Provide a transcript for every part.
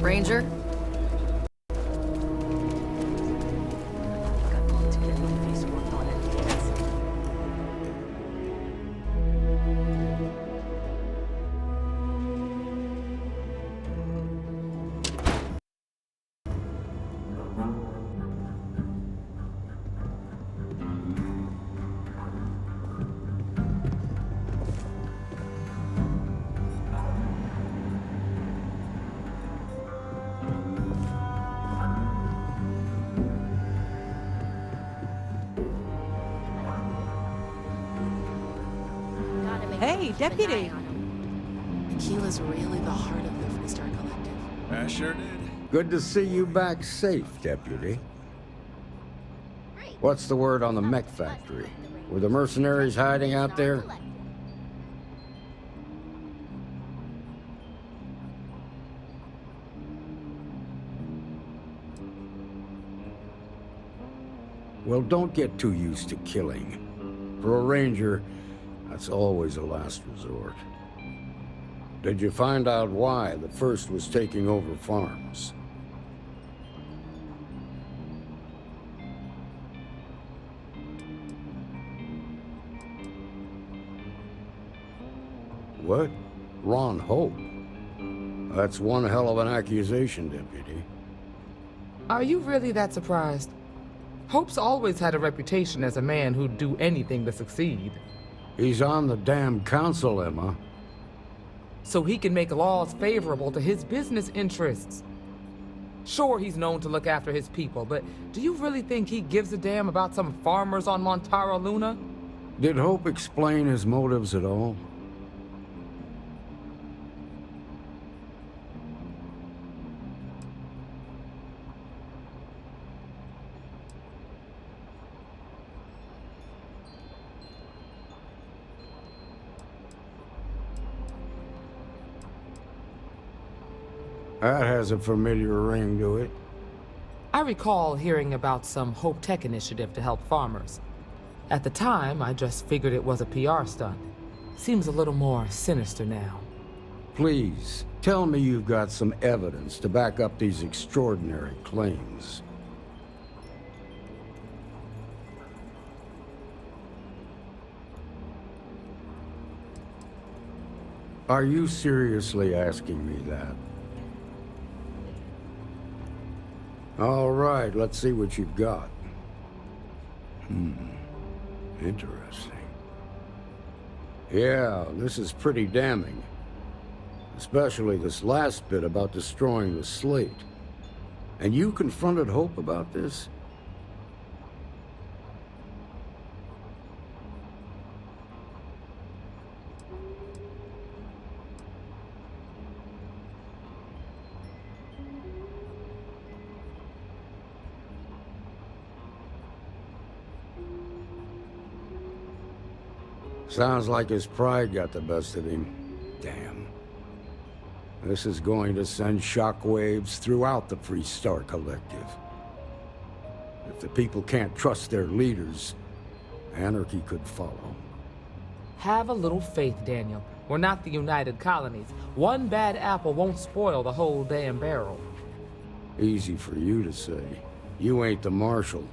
Ranger? Hey, Deputy. Tequila's really the heart of the Freestar Collective. I sure did. Good to see you back safe, Deputy. What's the word on the mech factory? Were the mercenaries hiding out there? Well, don't get too used to killing. For a ranger, that's always a last resort. Did you find out why the First was taking over farms? What? Ron Hope? That's one hell of an accusation, Deputy. Are you really that surprised? Hope's always had a reputation as a man who'd do anything to succeed. He's on the damn council, Emma. So he can make laws favorable to his business interests. Sure, he's known to look after his people, but do you really think he gives a damn about some farmers on Montara Luna? Did Hope explain his motives at all? That has a familiar ring to it. I recall hearing about some Hope Tech initiative to help farmers. At the time, I just figured it was a PR stunt. Seems a little more sinister now. Please, tell me you've got some evidence to back up these extraordinary claims. Are you seriously asking me that? All right, let's see what you've got. Interesting. Yeah, this is pretty damning. Especially this last bit about destroying the slate. And you confronted Hope about this? Sounds like his pride got the best of him. Damn. This is going to send shockwaves throughout the Freestar Collective. If the people can't trust their leaders, anarchy could follow. Have a little faith, Daniel. We're not the United Colonies. One bad apple won't spoil the whole damn barrel. Easy for you to say. You ain't the marshal.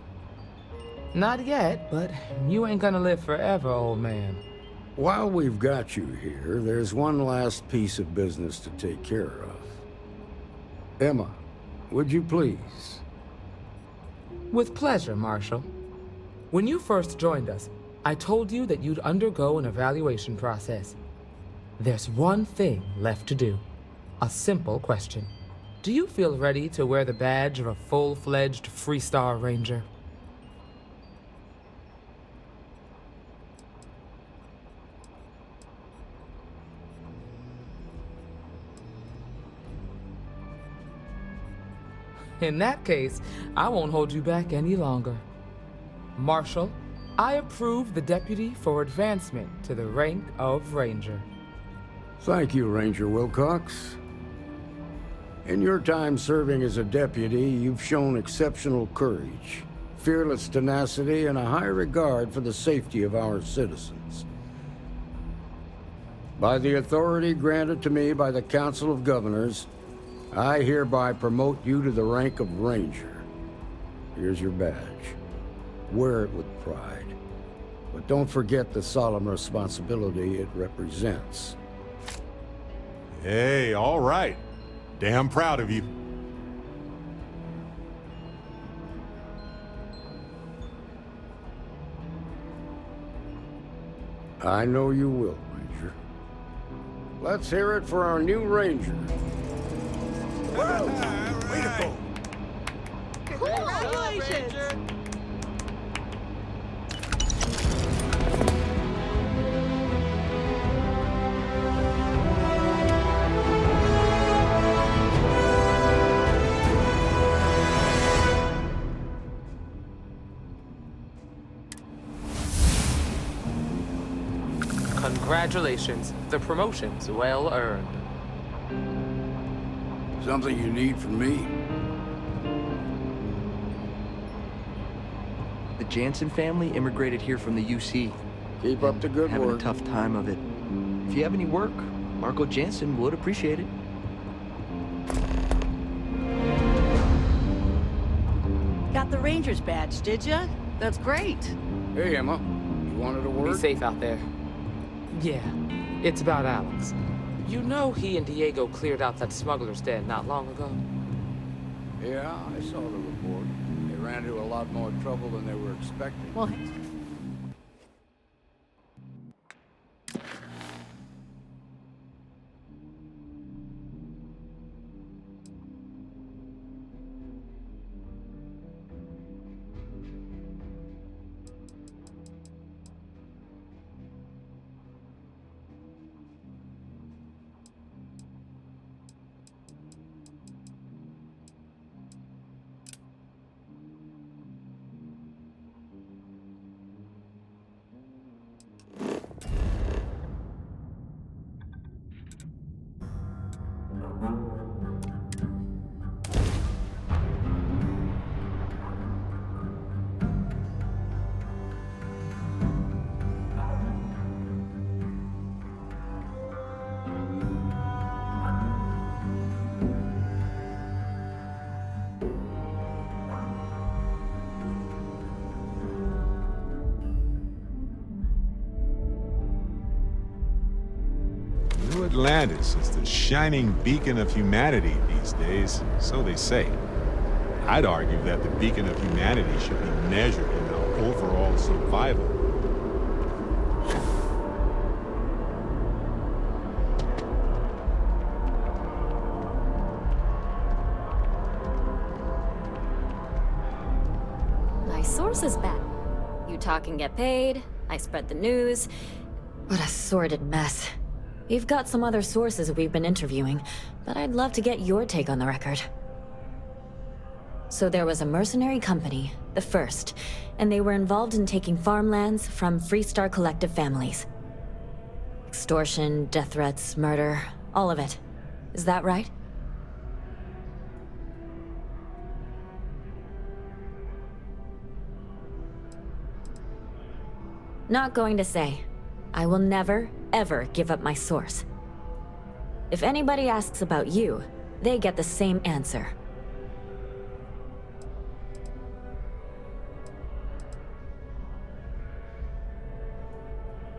Not yet, but you ain't gonna live forever, old man. While we've got you here, there's one last piece of business to take care of. Emma, would you please? With pleasure, Marshal. When you first joined us, I told you that you'd undergo an evaluation process. There's one thing left to do. A simple question. Do you feel ready to wear the badge of a full-fledged Freestar Ranger? In that case, I won't hold you back any longer. Marshal, I approve the deputy for advancement to the rank of Ranger. Thank you, Ranger Wilcox. In your time serving as a deputy, you've shown exceptional courage, fearless tenacity, and a high regard for the safety of our citizens. By the authority granted to me by the Council of Governors, I hereby promote you to the rank of Ranger. Here's your badge. Wear it with pride. But don't forget the solemn responsibility it represents. Hey, all right. Damn proud of you. I know you will, Ranger. Let's hear it for our new Ranger. Way to go. Congratulations! Congratulations. The promotion's well earned. Something you need from me? The Jansen family immigrated here from the UC. Keep up the good Having work. a tough time of it. If you have any work, Marco Jansen would appreciate it. Got the Ranger's badge, did ya? That's great. Hey, Emma. You wanted a Be word? safe out there. Yeah, it's about Alex. You know he and Diego cleared out that smuggler's den not long ago. Yeah, I saw the report. They ran into a lot more trouble than they were expecting. Well, New Atlantis is the shining beacon of humanity these days, so they say. I'd argue that the beacon of humanity should be measured in our overall survival. My source is back. You talk and get paid, I spread the news. What a sordid mess. We've got some other sources we've been interviewing, but I'd love to get your take on the record. So there was a mercenary company, the First, and they were involved in taking farmlands from Freestar Collective families. Extortion, death threats, murder, all of it. Is that right? Not going to say. I will never, ever give up my source. If anybody asks about you, they get the same answer.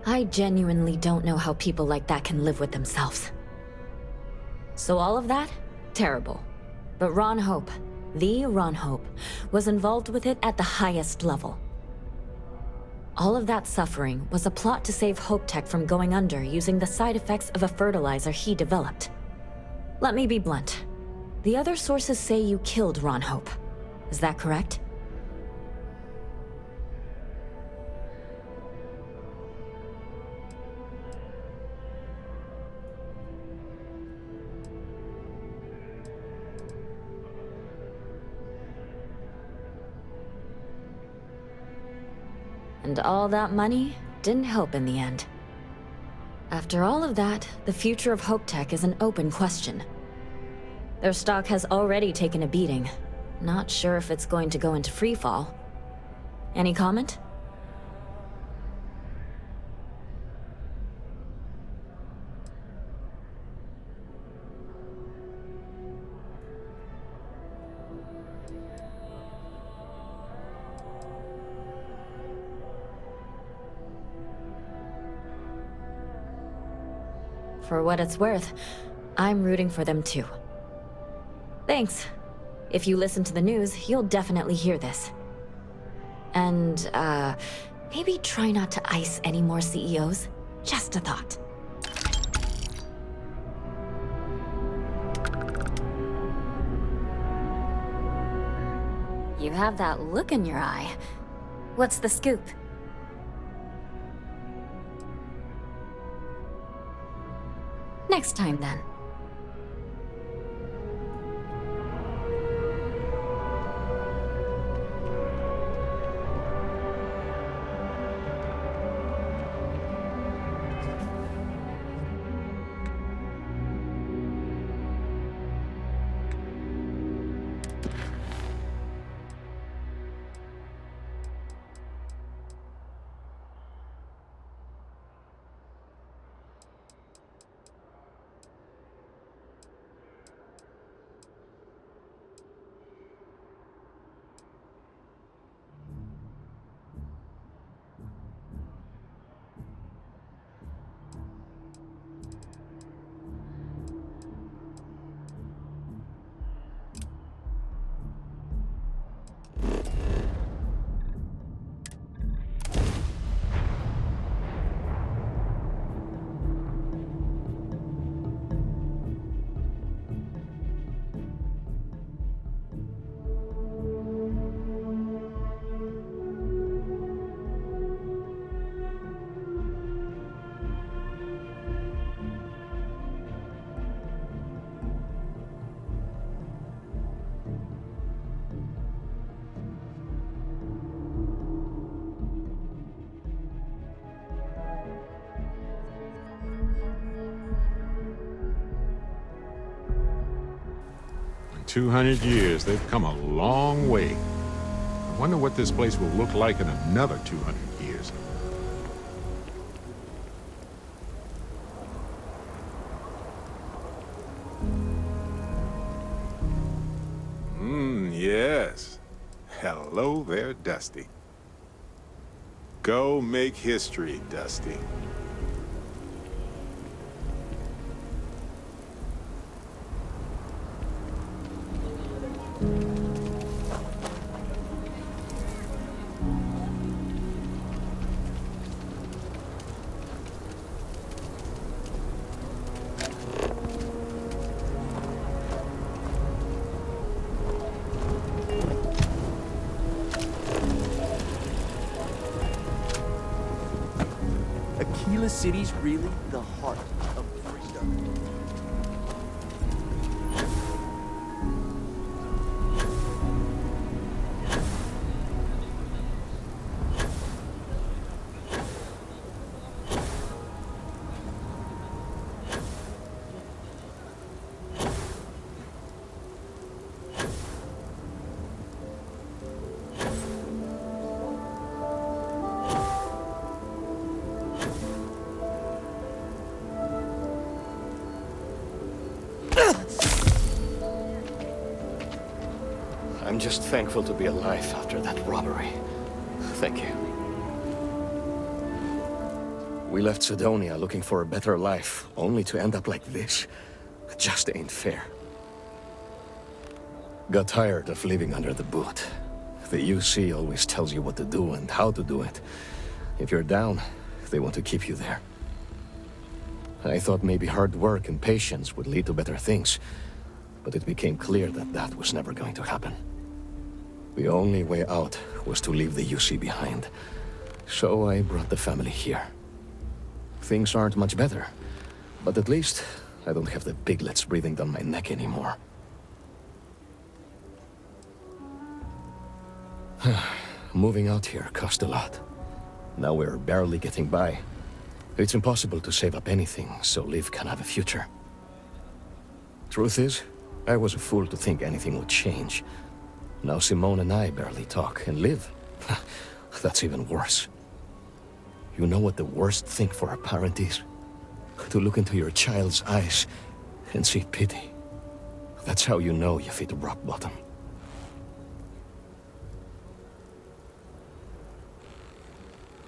I genuinely don't know how people like that can live with themselves. So all of that? Terrible. But Ron Hope, the Ron Hope, was involved with it at the highest level. All of that suffering was a plot to save Hope Tech from going under using the side effects of a fertilizer he developed. Let me be blunt. The other sources say you killed Ron Hope. Is that correct? And all that money didn't help in the end. After all of that, the future of Hope Tech is an open question. Their stock has already taken a beating. Not sure if it's going to go into freefall. Any comment? for what it's worth, I'm rooting for them too. Thanks. If you listen to the news, you'll definitely hear this. And, maybe try not to ice any more CEOs. Just a thought. You have that look in your eye. What's the scoop? Next time, then. In 200 years, they've come a long way. I wonder what this place will look like in another 200 years. Yes. Hello there, Dusty. Go make history, Dusty. Aquila City's really the heart of the freedom. I'm just thankful to be alive after that robbery. Thank you. We left Sidonia looking for a better life, only to end up like this. It just ain't fair. Got tired of living under the boot. The UC always tells you what to do and how to do it. If you're down, they want to keep you there. I thought maybe hard work and patience would lead to better things, but it became clear that that was never going to happen. The only way out was to leave the UC behind. So I brought the family here. Things aren't much better, but at least I don't have the piglets breathing down my neck anymore. Moving out here cost a lot. Now we're barely getting by. It's impossible to save up anything so Liv can have a future. Truth is, I was a fool to think anything would change. Now Simone and I barely talk, and Liv, that's even worse. You know what the worst thing for a parent is? To look into your child's eyes and see pity. That's how you know you've hit rock bottom.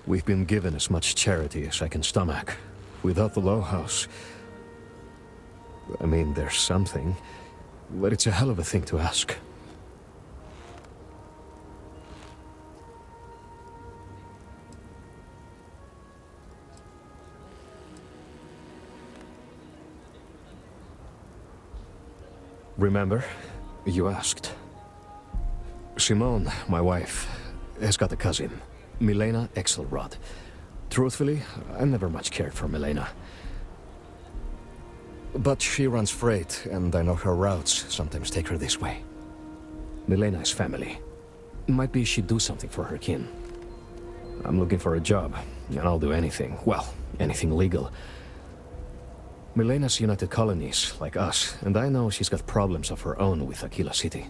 We've been given as much charity as I can stomach. Without the Low House, I mean, there's something, but it's a hell of a thing to ask. Remember? You asked. Simone, my wife, has got a cousin, Milena Axelrod. Truthfully, I never much cared for Milena. But she runs freight, and I know her routes sometimes take her this way. Milena is family. Might be she'd do something for her kin. I'm looking for a job, and I'll do anything. Well, anything legal. Milena's United Colonies, like us, and I know she's got problems of her own with Aquila City.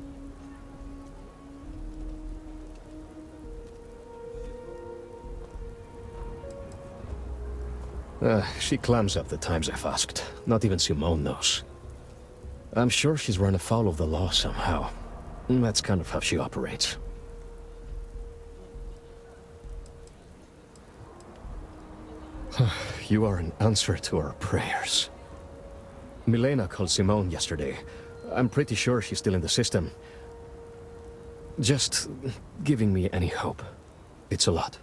She clams up the times I've asked. Not even Simone knows. I'm sure she's run afoul of the law somehow. That's kind of how she operates. You are an answer to our prayers. Milena called Simone yesterday. I'm pretty sure she's still in the system. Just giving me any hope. It's a lot.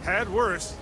Had worse.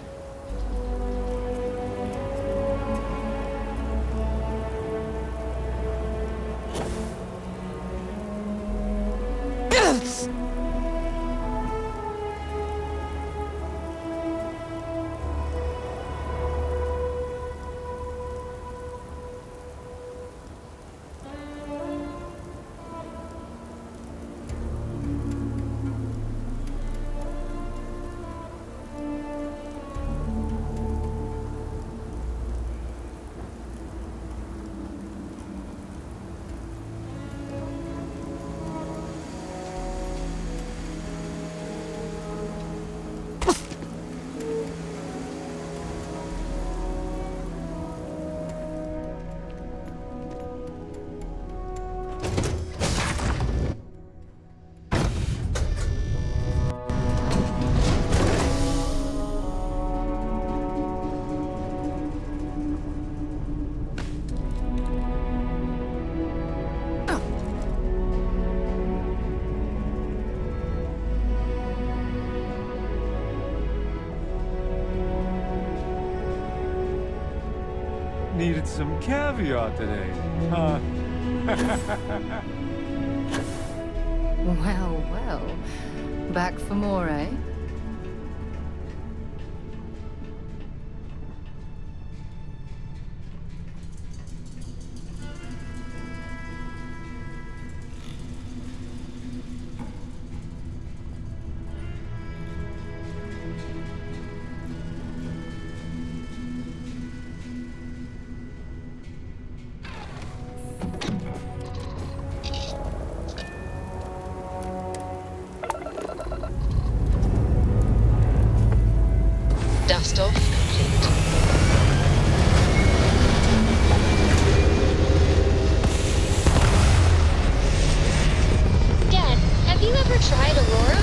Needed some caviar today, huh? Well, well. Back for more, eh? Blastoff complete. Dad, have you ever tried Aurora?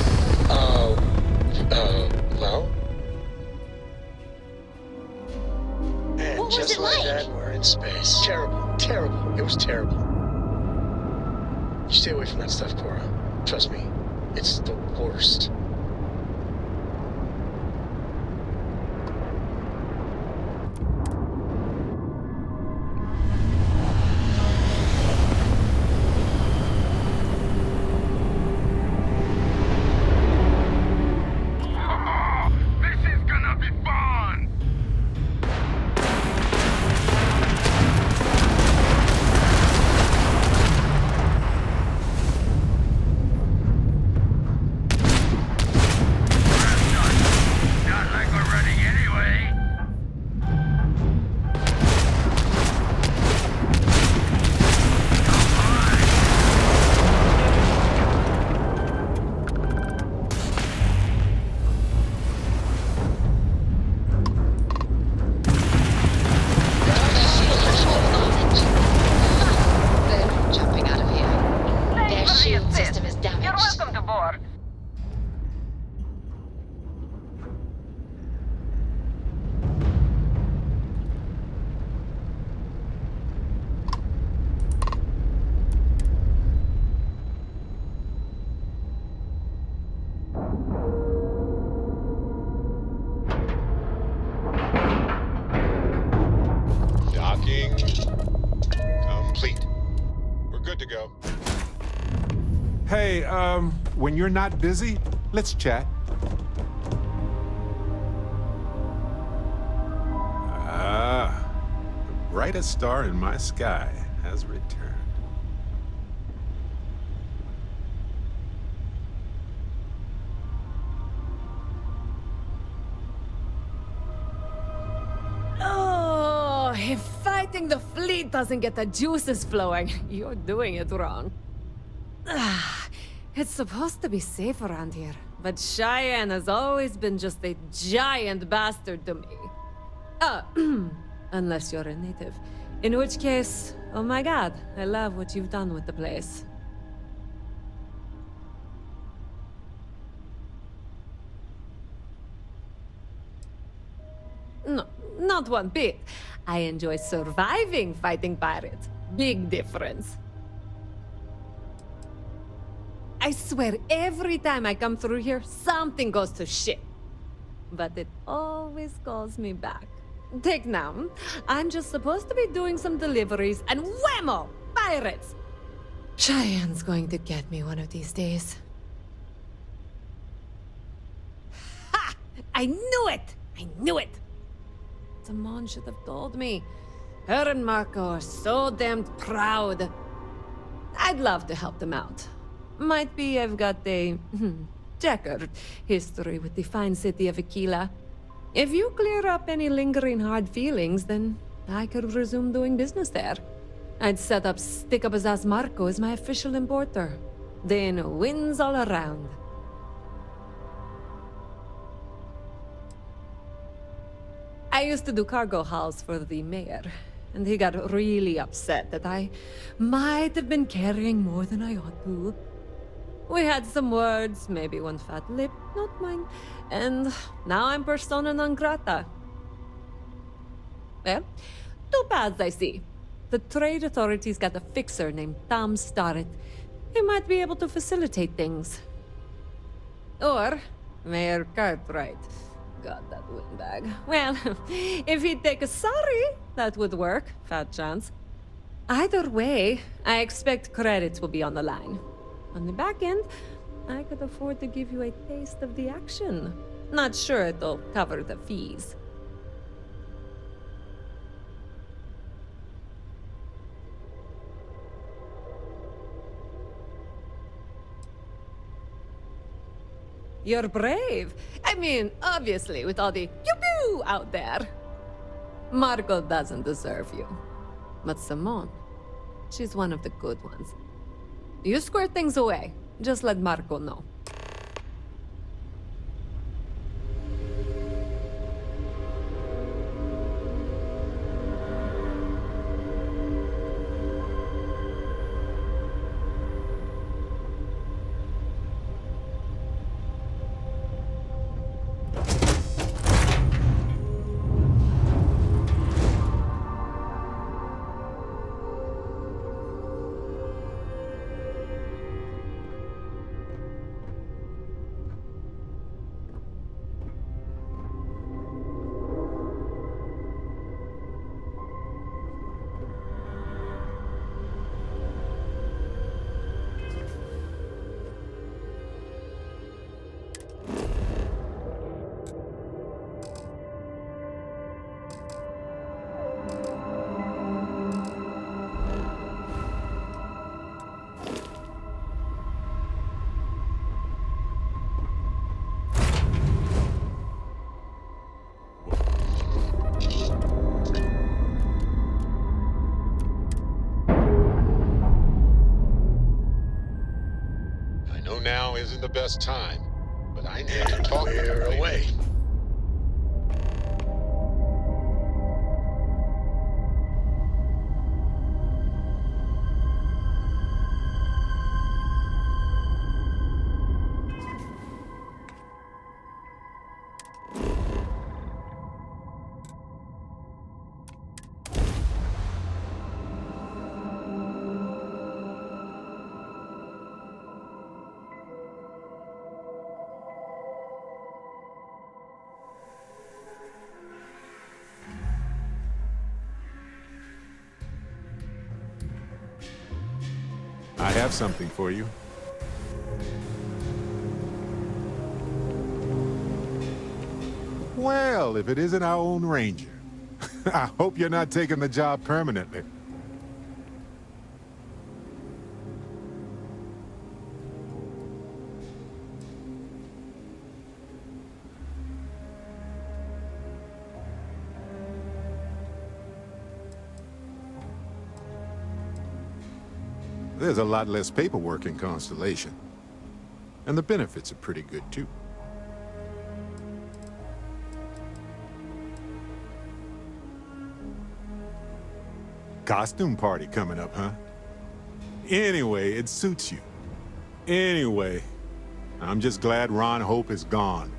Well? And What was just it like like? that, we're in space. Terrible, terrible. It was terrible. You stay away from that stuff, Cora. Trust me, it's the worst. Boom, jumping out of here. Their shield system is damaged. You're welcome to board. Docking complete. We're good to go. Hey, when you're not busy, let's chat. Ah, the brightest star in my sky has returned. Oh, if fighting the fleet doesn't get the juices flowing, you're doing it wrong. Ah, it's supposed to be safe around here, but Cheyenne has always been just a giant bastard to me. Unless you're a native. In which case, oh my god, I love what you've done with the place. No, not one bit. I enjoy surviving fighting pirates. Big difference. I swear, every time I come through here, something goes to shit. But it always calls me back. Take now. I'm just supposed to be doing some deliveries, and whammo! Pirates! Cheyenne's going to get me one of these days. Ha! I knew it! I knew it! Simone should have told me. Her and Marco are so damned proud. I'd love to help them out. Might be I've got a checkered history with the fine city of Aquila. If you clear up any lingering hard feelings, then I could resume doing business there. I'd set up Stick-Up-His-Ass Marco as my official importer. Then wins all around. I used to do cargo hauls for the mayor, and he got really upset that I might have been carrying more than I ought to. We had some words, maybe one fat lip, not mine, and now I'm persona non grata. Well, two paths I see. The trade authorities got a fixer named Tom Starrett. He might be able to facilitate things. Or Mayor Cartwright. God, that windbag. Well, if he'd take a sorry, that would work. Fat chance. Either way, I expect credits will be on the line. On the back end, I could afford to give you a taste of the action. Not sure it'll cover the fees. You're brave. I mean, obviously, with all the pew-pew out there. Marco doesn't deserve you. But Simone, she's one of the good ones. You square things away. Just let Marco know. the best time, but I need to talk to you. Away. I have something for you. Well, if it isn't our own ranger. I hope you're not taking the job permanently. There's a lot less paperwork in Constellation. And the benefits are pretty good, too. Costume party coming up, huh? Anyway, it suits you. Anyway, I'm just glad Ron Hope is gone.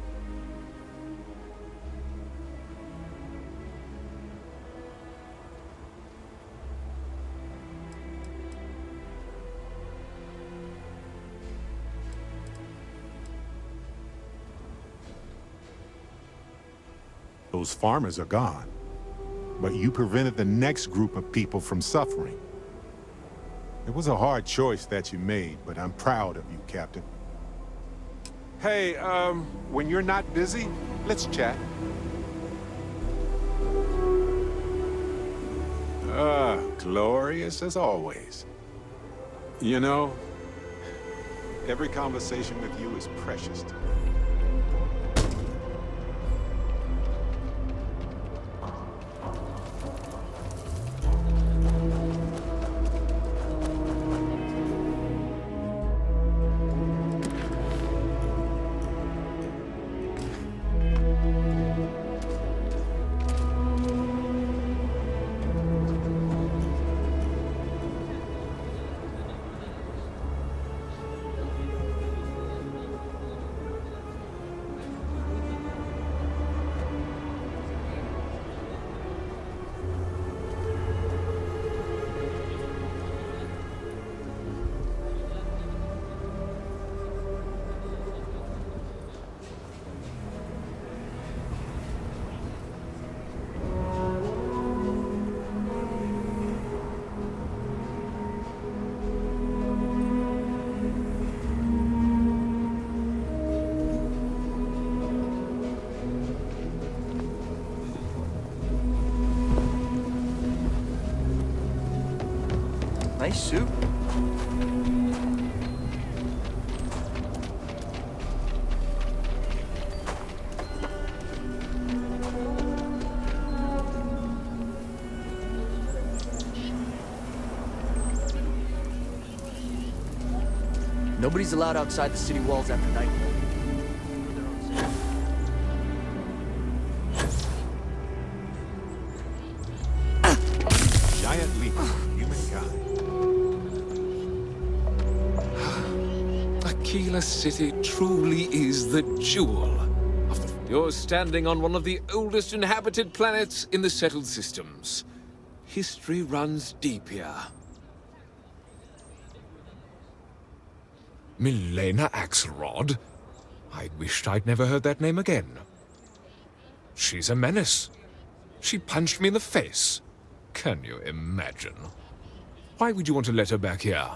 Those farmers are gone. But you prevented the next group of people from suffering. It was a hard choice that you made, but I'm proud of you, Captain. Hey, when you're not busy, let's chat. Glorious as always. You know, every conversation with you is precious to me. Nice suit. Nobody's allowed outside the city walls after nightfall. Giant leap for humankind. Aquila City truly is the jewel of the... You're standing on one of the oldest inhabited planets in the settled systems. History runs deep here. Milena Axelrod? I wished I'd never heard that name again. She's a menace. She punched me in the face. Can you imagine? Why would you want to let her back here?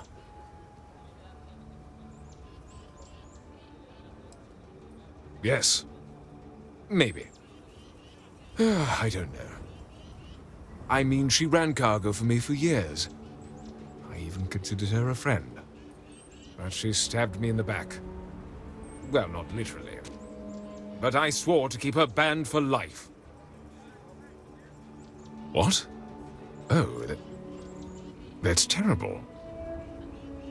Yes. Maybe. I don't know. I mean, she ran cargo for me for years. I even considered her a friend. But she stabbed me in the back. Well, not literally. But I swore to keep her banned for life. What? Oh, that's terrible.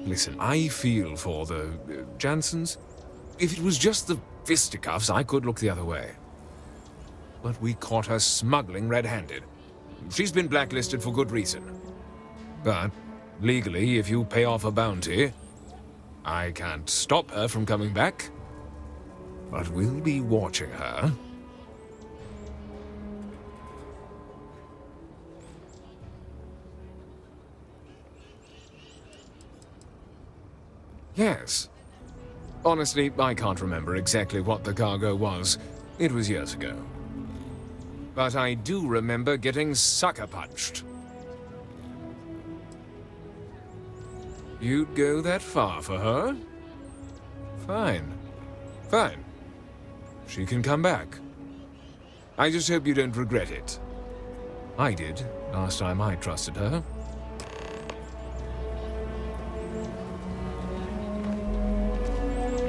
Listen, I feel for the Jansons. If it was just the fisticuffs, I could look the other way. But we caught her smuggling red-handed. She's been blacklisted for good reason. But, legally, if you pay off a bounty, I can't stop her from coming back. But we'll be watching her. Yes. Honestly, I can't remember exactly what the cargo was. It was years ago. But I do remember getting sucker punched. You'd go that far for her? Fine. Fine. She can come back. I just hope you don't regret it. I did, last time I trusted her.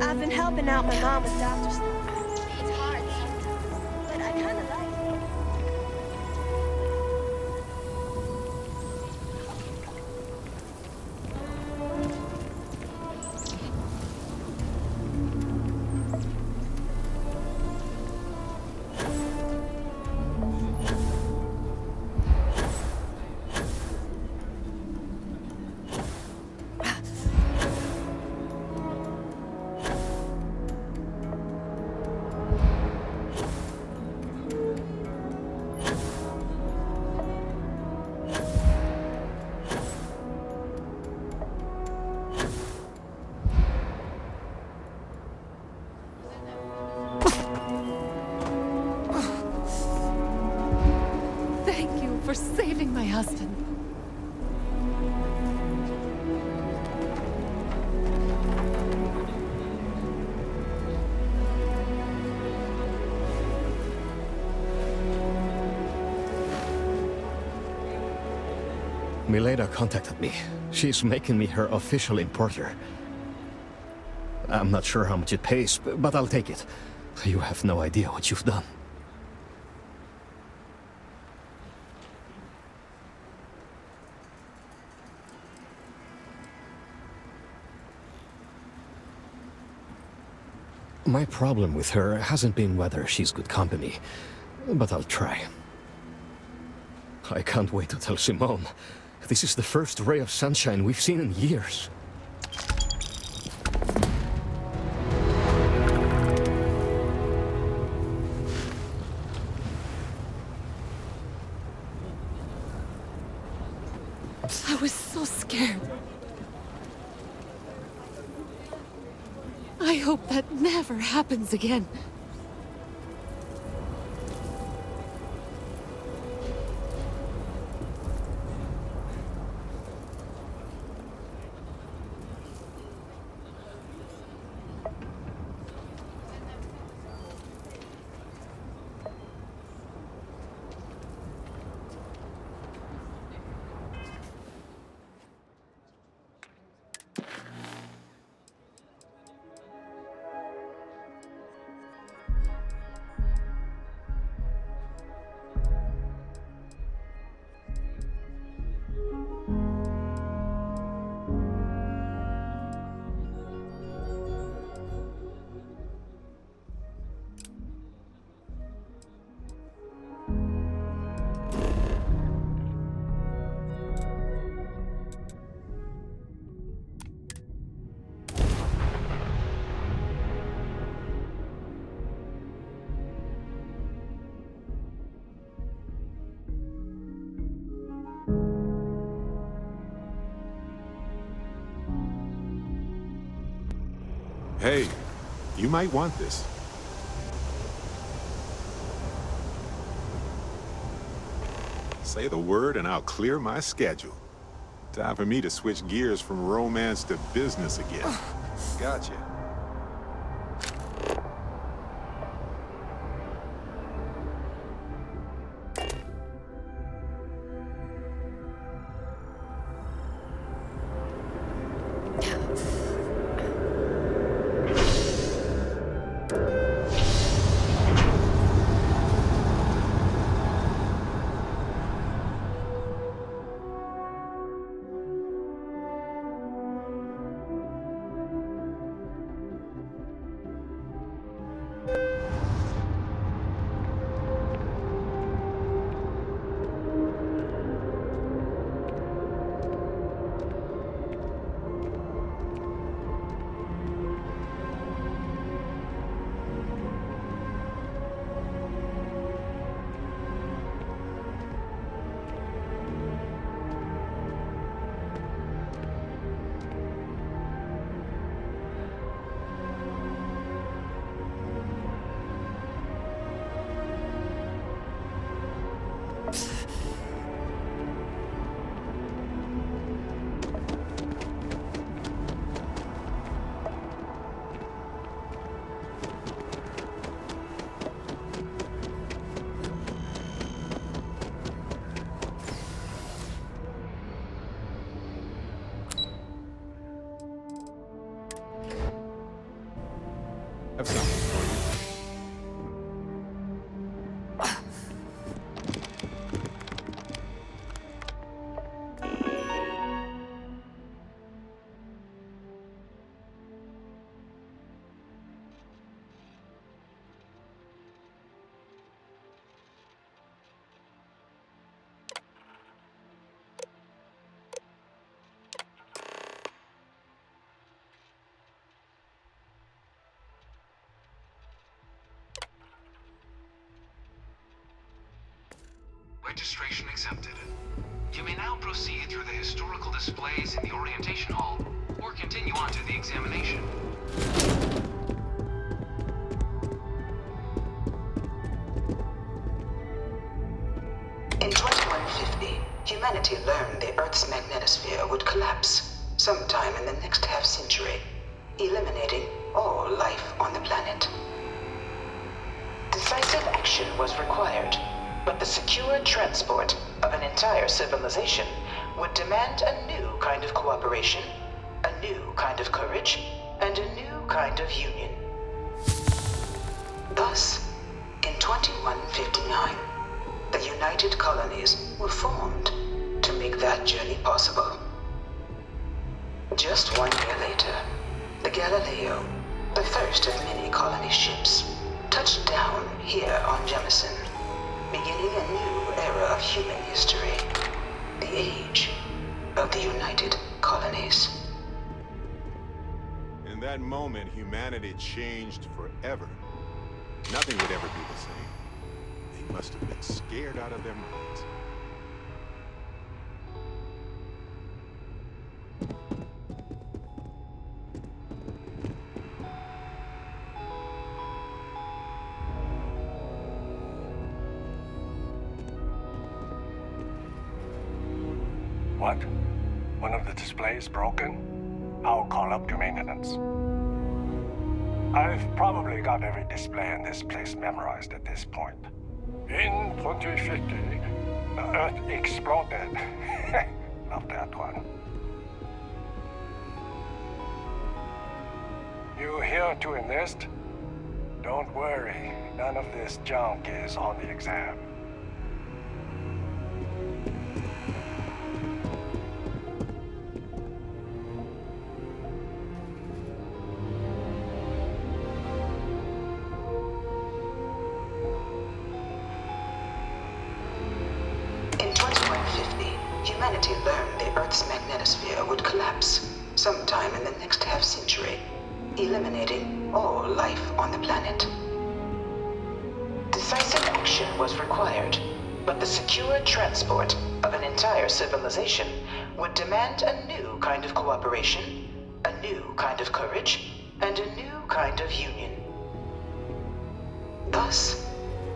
I've been helping out my mom with doctor stuff. It's hard sometimes, but I kind of like it. Thank you for saving my husband. Mileda contacted me. She's making me her official importer. I'm not sure how much it pays, but I'll take it. You have no idea what you've done. My problem with her hasn't been whether she's good company, but I'll try. I can't wait to tell Simone. This is the first ray of sunshine we've seen in years. I was so scared. I hope that never happens again. Hey, you might want this. Say the word and I'll clear my schedule. Time for me to switch gears from romance to business again. Gotcha. Registration accepted. You may now proceed through the historical displays in the orientation hall, or continue on to the examination. In 2150, humanity learned the Earth's magnetosphere would collapse sometime in the next half-century, eliminating all life on the planet. Decisive action was required, but the secure transport of an entire civilization would demand a new kind of cooperation, a new kind of courage, and a new kind of union. Thus, in 2159, the United Colonies were formed to make that journey possible. Just 1 year later, the Galileo, the first of many colony ships, touched down here on Jemison, beginning a new era of human history, the age of the United Colonies. In that moment, humanity changed forever. Nothing would ever be the same. They must have been scared out of their minds. What? One of the displays broken? I'll call up your maintenance. I've probably got every display in this place memorized at this point. In 2050, the Earth exploded. Love that one. You here to enlist? Don't worry, none of this junk is on the exam. In 2150, humanity learned the Earth's magnetosphere would collapse sometime in the next half-century, eliminating all life on the planet. Decisive action was required, but the secure transport of an entire civilization would demand a new kind of cooperation, a new kind of courage, and a new kind of union. Thus,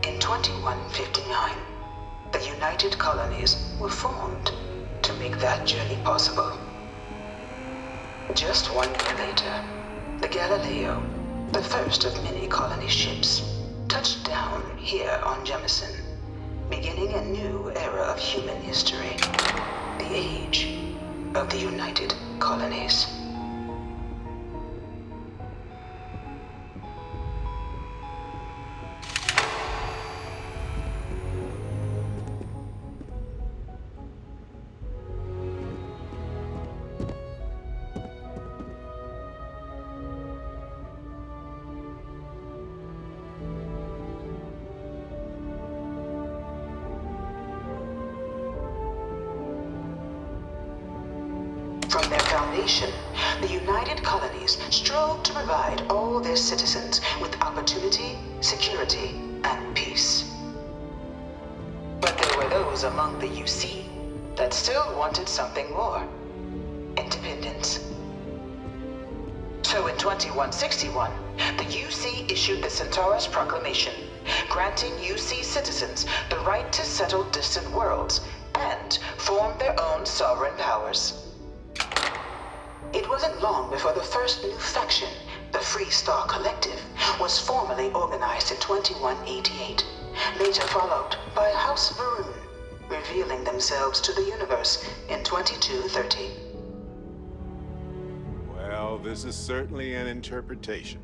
in 2159, the United Colonies were formed to make that journey possible. Just 1 year later, the Galileo, the first of many colony ships, touched down here on Jemison, beginning a new era of human history, the age of the United Colonies. From their foundation, the United Colonies strove to provide all their citizens with opportunity, security, and peace. But there were those among the UC that still wanted something more: independence. So in 2161, the UC issued the Centaurus Proclamation, granting UC citizens the right to settle distant worlds and form their own sovereign powers. It wasn't long before the first new faction, the Free Star Collective, was formally organized in 2188, later followed by House Varun, revealing themselves to the universe in 2230. Well, this is certainly an interpretation.